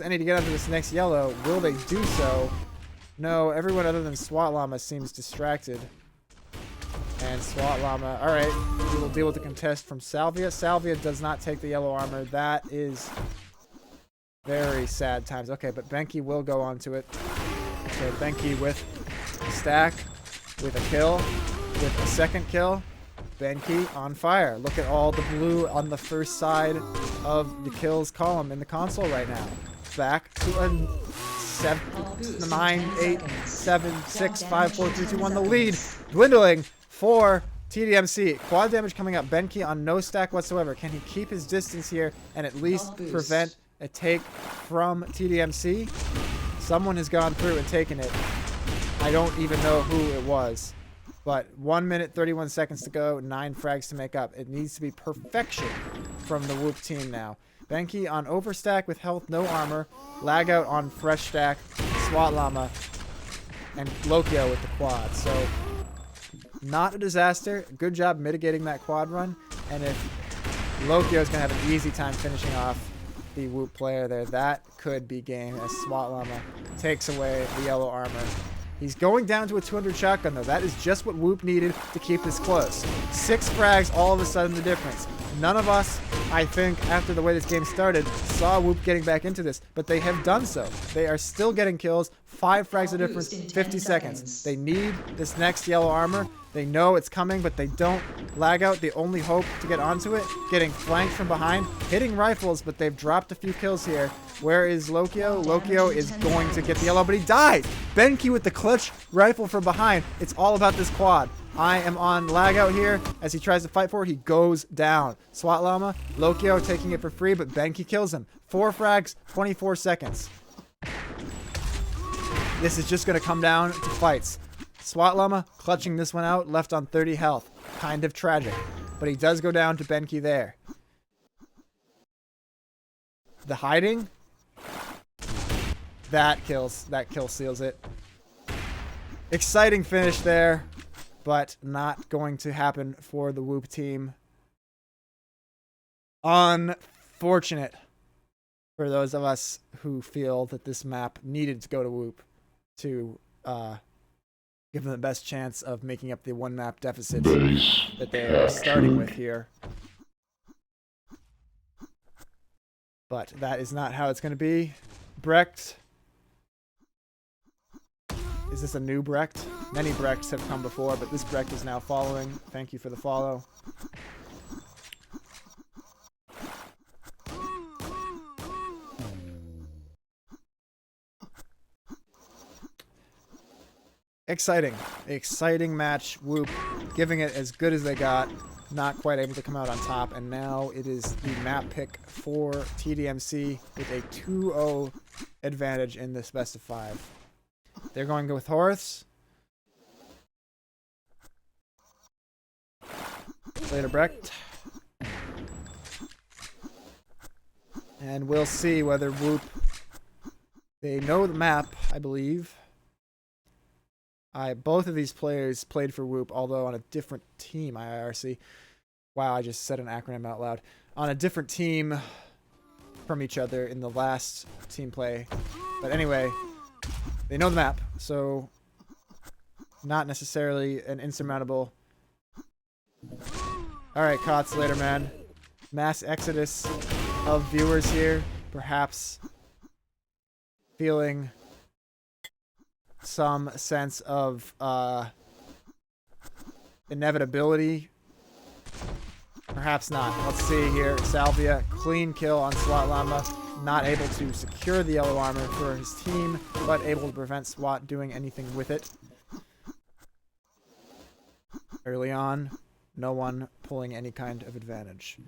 I need to get onto this next yellow. Will they do so? No, everyone other than SWAT Llama seems distracted. And SWAT Llama, alright, we will deal with the contest from Salvia. Salvia does not take the yellow armor. That is very sad times. Okay, but Benki will go onto it. So Benki with a stack, with a kill, with a second kill. Benki on fire. Look at all the blue on the first side of the kills column in the console right now. Back to a 9, 8, 7, 6, 5, 4, 3, 2, 1. The lead dwindling for TDMC. Quad damage coming up. Benki on no stack whatsoever. Can he keep his distance here and at least prevent a take from TDMC? Someone has gone through and taken it. I don't even know who it was. But 1 minute, 31 seconds to go. 9 frags to make up. It needs to be perfection from the Whoop team now. Benki on overstack with health, no armor. Lag out on fresh stack. SWAT Llama. And Lokio with the quad. So, not a disaster. Good job mitigating that quad run. And if Lokio's going to have an easy time finishing off the Whoop player there, that could be game as SWAT Llama takes away the yellow armor. He's going down to a 200 shotgun, though. That is just what Whoop needed to keep this close. 6 frags, all of a sudden the difference. None of us, I think, after the way this game started, saw Whoop getting back into this, but they have done so. They are still getting kills. 5 frags of difference, 50 seconds. They need this next yellow armor. They know it's coming, but they don't lag out. The only hope to get onto it, getting flanked from behind, hitting rifles, but they've dropped a few kills here. Where is Lokio? Lokio is going to get the yellow, but he died. Benki with the clutch rifle from behind. It's all about this quad. I am on lag out here as he tries to fight for it. He goes down. SWAT Llama, Lokio taking it for free, but Benki kills him. 4 frags, 24 seconds. This is just going to come down to fights. SWAT Llama clutching this one out, left on 30 health. Kind of tragic. But he does go down to Benki there. The hiding. That kill seals it. Exciting finish there, but not going to happen for the Whoop team. Unfortunate for those of us who feel that this map needed to go to Whoop to give them the best chance of making up the 1 map deficit that they are starting with here. But that is not how it's going to be. Brecht. Is this a new Brecht? Many Brechts have come before, but this Brecht is now following. Thank you for the follow. Exciting match. Whoop giving it as good as they got. Not quite able to come out on top, and now it is the map pick for TDMC with a 2-0 advantage in this best of 5. They're going to go with Horus. Later Brecht. And we'll see whether Whoop, they know the map, I believe. Both of these players played for Whoop, although on a different team, IRC. Wow, I just said an acronym out loud. On a different team from each other in the last team play. But anyway, they know the map, so not necessarily an insurmountable. Alright, Cots, later, man. Mass exodus of viewers here. Perhaps feeling some sense of inevitability. Perhaps not. Let's see here. Salvia, clean kill on SWAT Llama. Not able to secure the yellow armor for his team, but able to prevent SWAT doing anything with it. Early on, no one pulling any kind of advantage.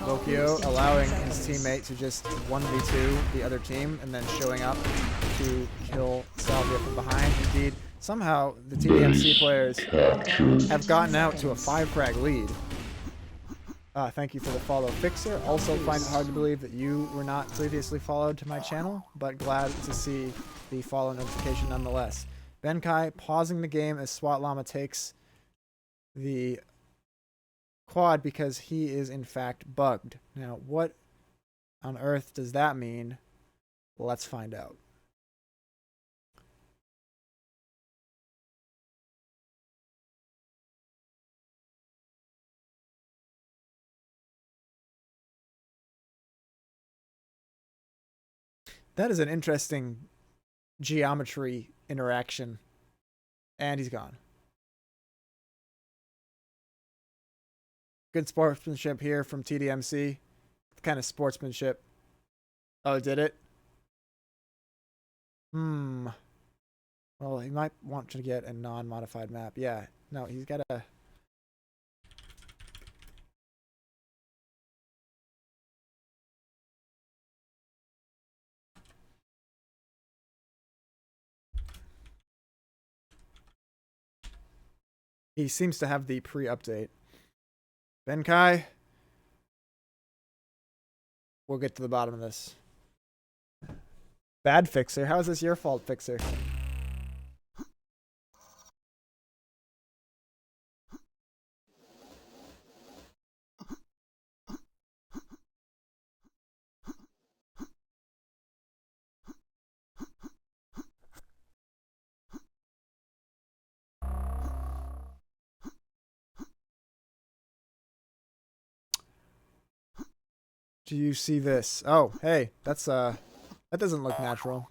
Lokio allowing his teammate to just 1v2 the other team and then showing up to kill Salvia from behind. Indeed, somehow the TDMC players have gotten out to a 5 frag lead. Thank you for the follow, Fixer. Also find it hard to believe that you were not previously followed to my channel, but glad to see the follow notification nonetheless. Benkai pausing the game as SWAT Llama takes the quad because he is in fact bugged. Now, what on earth does that mean? Let's find out. That is an interesting geometry interaction. And he's gone. Good sportsmanship here from TDMC. Kind of sportsmanship. Oh, did it? Well, he might want to get a non-modified map. Yeah. No, he's got a... He seems to have the pre-update. Benkai. We'll get to the bottom of this. Bad Fixer. How is this your fault, Fixer? Do you see this? Oh, hey, that's that doesn't look natural.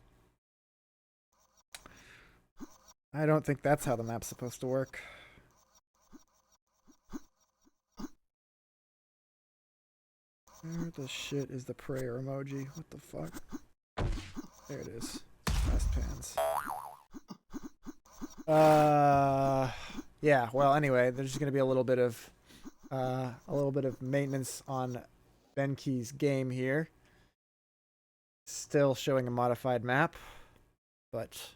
I don't think that's how the map's supposed to work. Where the shit is the prayer emoji? What the fuck? There it is. Fast pans. Yeah, well anyway, there's just gonna be a little bit of maintenance on Benkei's game here. Still showing a modified map, but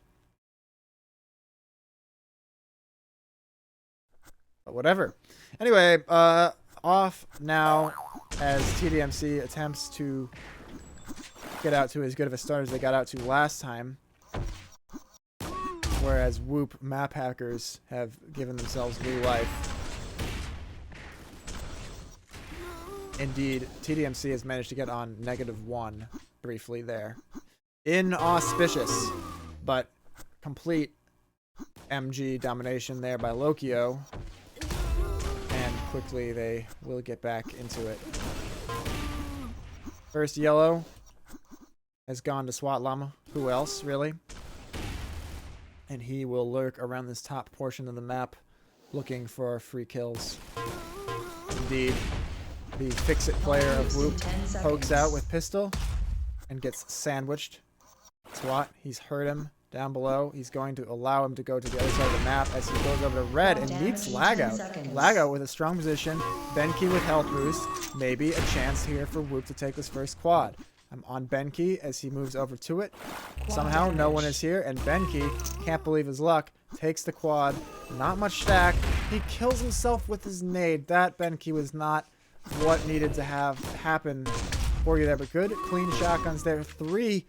whatever. Anyway, off now as TDMC attempts to get out to as good of a start as they got out to last time. Whereas Whoop map hackers have given themselves new life. Indeed, TDMC has managed to get on -1 briefly there. Inauspicious, but complete MG domination there by Lokio. And quickly they will get back into it. First yellow has gone to SWAT Llama. Who else, really? And he will lurk around this top portion of the map looking for free kills. Indeed. The Fix-It player of Whoop pokes out with pistol and gets sandwiched. SWAT, he's hurt him down below. He's going to allow him to go to the other side of the map as he goes over to red and meets Lagout. Lagout with a strong position. Benkei with health boost. Maybe a chance here for Whoop to take this first quad. I'm on Benkei as he moves over to it. Somehow no one is here, and Benkei can't believe his luck. Takes the quad. Not much stack. He kills himself with his nade. That, Benkei, was not what needed to have happen for you there, but good clean shotguns there. 3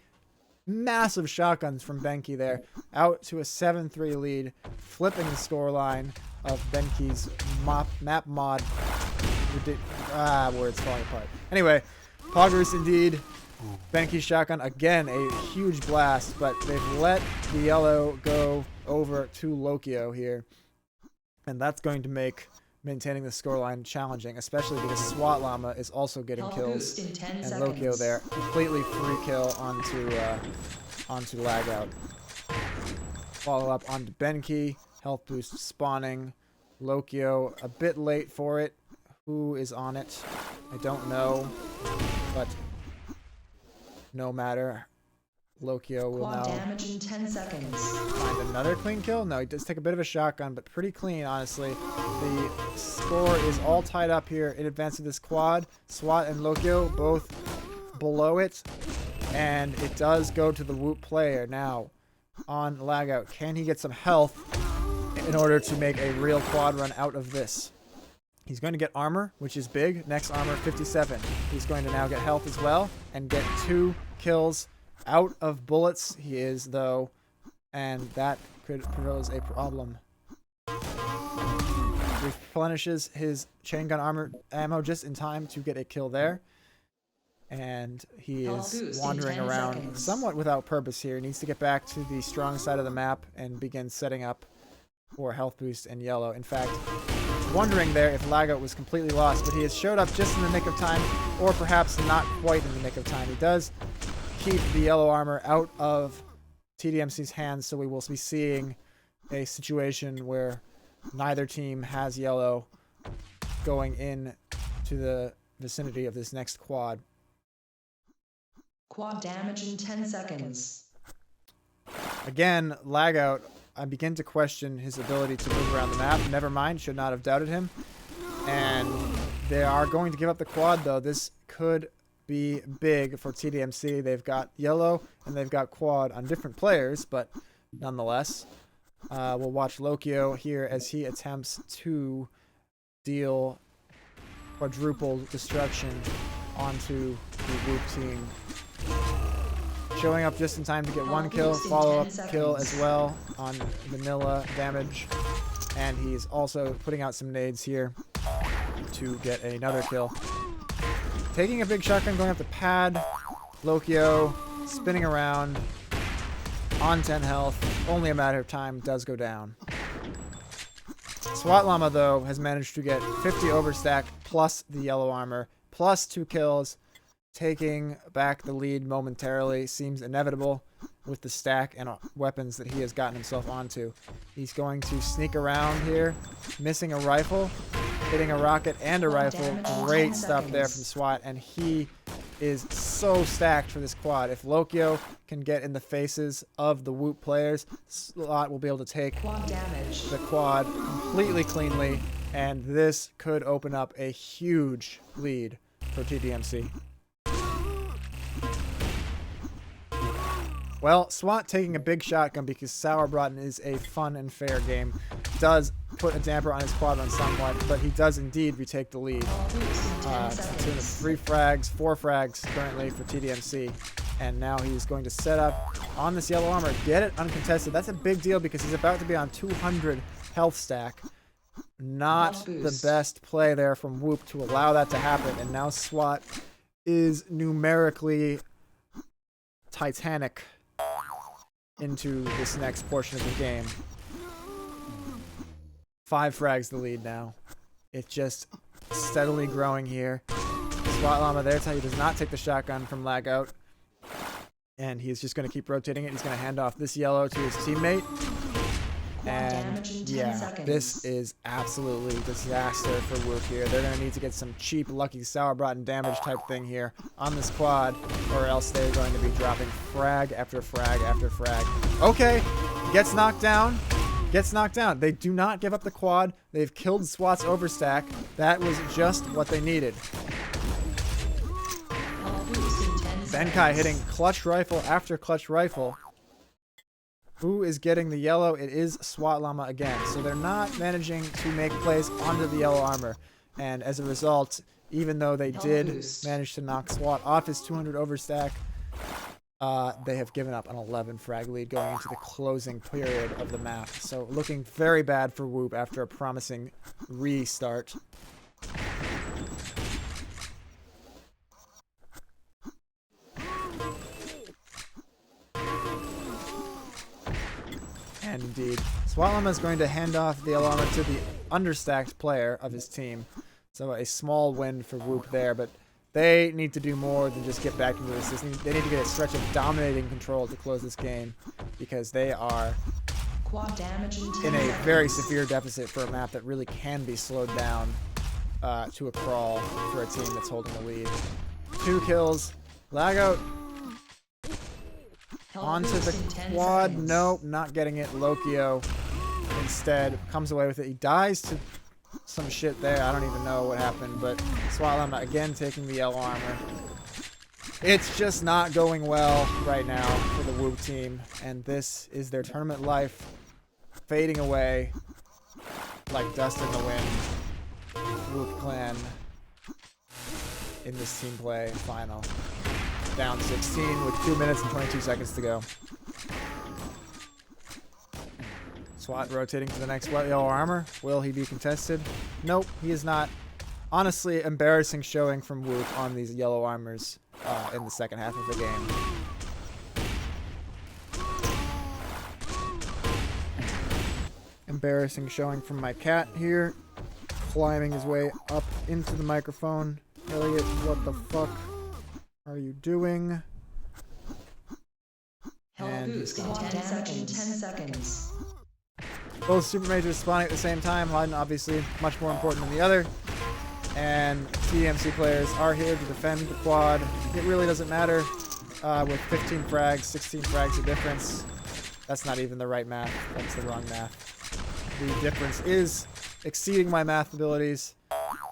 massive shotguns from Benkei there, out to a 7-3 lead, flipping the scoreline of Benkei's map mod. Words falling apart. Anyway, Poggers indeed. Benkei's shotgun again, a huge blast, but they've let the yellow go over to Lokio here, and that's going to make maintaining the scoreline challenging, especially because SWAT Llama is also getting kills, and Lokio there completely free kill onto Lagout. Follow up onto Benkei, health boost spawning. Lokio a bit late for it. Who is on it? I don't know, but no matter. Lokio will now damage in 10 seconds. Find another clean kill. No, he does take a bit of a shotgun, but pretty clean, honestly. The score is all tied up here in advance of this quad. SWAT and Lokio both below it, and it does go to the Whoop player now on Lagout. Can he get some health in order to make a real quad run out of this? He's going to get armor, which is big. Next armor, 57. He's going to now get health as well and get 2 kills out of bullets. He is, though, and that could pose a problem. replenishes his chain gun armor ammo just in time to get a kill there. And he is wandering around somewhat without purpose here. He needs to get back to the strong side of the map and begin setting up for health boost and yellow. In fact, wondering there if Lagout was completely lost, but he has showed up just in the nick of time, or perhaps not quite in the nick of time. He does keep the yellow armor out of TDMC's hands, so we will be seeing a situation where neither team has yellow going in to the vicinity of this next quad. Quad damage in 10 seconds. Again, Lagout, I begin to question his ability to move around the map. Never mind, should not have doubted him. And they are going to give up the quad, though. This could be big for TDMC. They've got yellow and they've got quad on different players, but nonetheless. We'll watch Lokio here as he attempts to deal quadruple destruction onto the Whoop team. Showing up just in time to get one kill, follow-up kill as well on vanilla damage. And he's also putting out some nades here to get another kill. Taking a big shotgun, going up the pad. Lokio spinning around on 10 health. Only a matter of time, does go down. SWAT Llama, though, has managed to get 50 overstack plus the yellow armor, plus 2 kills. Taking back the lead momentarily seems inevitable with the stack and weapons that he has gotten himself onto. He's going to sneak around here, missing a rifle, hitting a rocket and a rifle. Great stuff there from SWAT, and he is so stacked for this quad. If Lokio can get in the faces of the Whoop players, SWAT will be able to take the quad completely cleanly, and this could open up a huge lead for TDMC. Well, SWAT taking a big shotgun because Sauerbraten is a fun and fair game. Does put a damper on his quad run somewhat, but he does indeed retake the lead. To 3 frags, 4 frags currently for TDMC. And now he's going to set up on this yellow armor, get it uncontested. That's a big deal because he's about to be on 200 health stack. Not the best play there from Whoop to allow that to happen. And now SWAT is numerically Titanic into this next portion of the game. 5 frags the lead now. It's just steadily growing here. SWAT Llama there, he does not take the shotgun from Lagout. And he's just going to keep rotating it. He's going to hand off this yellow to his teammate. And yeah, this is absolutely disaster for Whoop here. They're going to need to get some cheap Lucky Sauerbraten damage type thing here on this quad, or else they're going to be dropping frag after frag after frag. Okay, gets knocked down. Gets knocked down. They do not give up the quad. They've killed SWAT's overstack. That was just what they needed. Benkai hitting clutch rifle after clutch rifle. Who is getting the yellow? It is SWAT Llama again. So they're not managing to make plays onto the yellow armor. And as a result, even though they did manage to knock SWAT off his 200 overstack, they have given up an 11 frag lead going into the closing period of the map. So looking very bad for Whoop after a promising restart. And indeed, SWAT Llama is going to hand off the yellow armor to the understacked player of his team. So a small win for Whoop there, but they need to do more than just get back into this. They need to get a stretch of dominating control to close this game, because they are in a very severe deficit for a map that really can be slowed down to a crawl for a team that's holding the lead. 2 kills. Lagout onto the quad. Nope, not getting it. Lokio instead comes away with it. He dies to some shit there. I don't even know what happened, but SWAT Llama again taking the yellow armor. It's just not going well right now for the Whoop team, and this is their tournament life fading away like dust in the wind. Whoop clan in this team play final. Down 16 with 2 minutes and 22 seconds to go. SWAT rotating to the next yellow armor. Will he be contested? Nope, he is not. Honestly, embarrassing showing from Whoop on these yellow armors in the second half of the game. Embarrassing showing from my cat here. Climbing his way up into the microphone. Elliot, what the fuck are you doing? And he's gone. 10 seconds. 10 seconds. Both super majors spawning at the same time. One obviously much more important than the other. And TDMC players are here to defend the quad. It really doesn't matter with 15 frags, 16 frags of difference. That's not even the right math. That's the wrong math. The difference is exceeding my math abilities.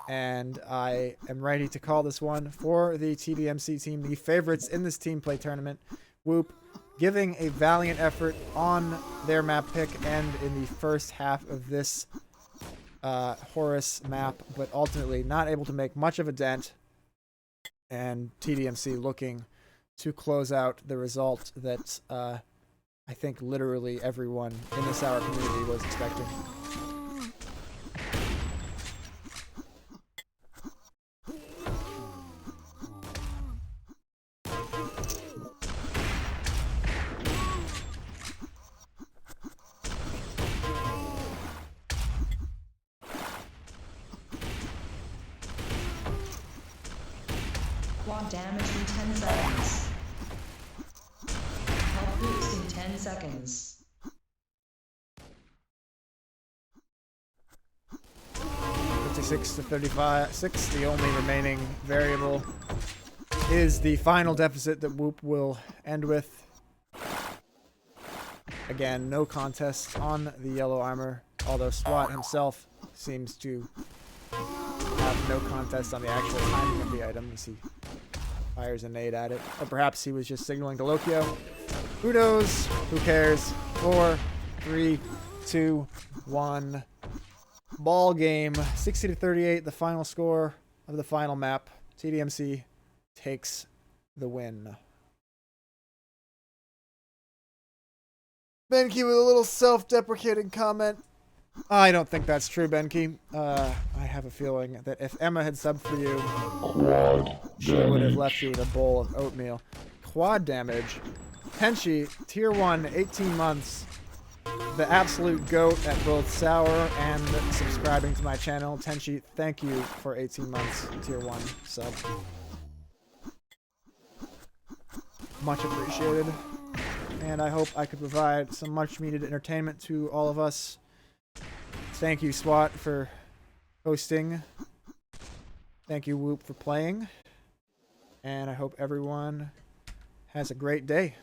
And I am ready to call this one for the TDMC team, the favorites in this team play tournament. Whoop giving a valiant effort on their map pick and in the first half of this Horus map, but ultimately not able to make much of a dent. And TDMC looking to close out the result that I think literally everyone in the Sour community was expecting. Quad damage in 10 seconds. Health boost in 10 seconds. 56 to 36. The only remaining variable is the final deficit that Whoop will end with. Again, no contest on the yellow armor, although SWAT himself seems to have no contest on the actual timing of the item as he fires a nade at it. Or perhaps he was just signaling to Lokio. Who knows? Who cares? 4, 3, 2, 1. Ball game. 60 to 38, the final score of the final map. TDMC takes the win. Benki with a little self-deprecating comment. I don't think that's true, Benki. I have a feeling that if Emma had subbed for you, she would have left you with a bowl of oatmeal. Quad damage. Tenchi, tier 1, 18 months. The absolute GOAT at both Sour and subscribing to my channel. Tenchi, thank you for 18 months, tier 1 sub. Much appreciated. And I hope I could provide some much needed entertainment to all of us. Thank you, SWAT, for hosting. Thank you, Whoop, for playing. And I hope everyone has a great day.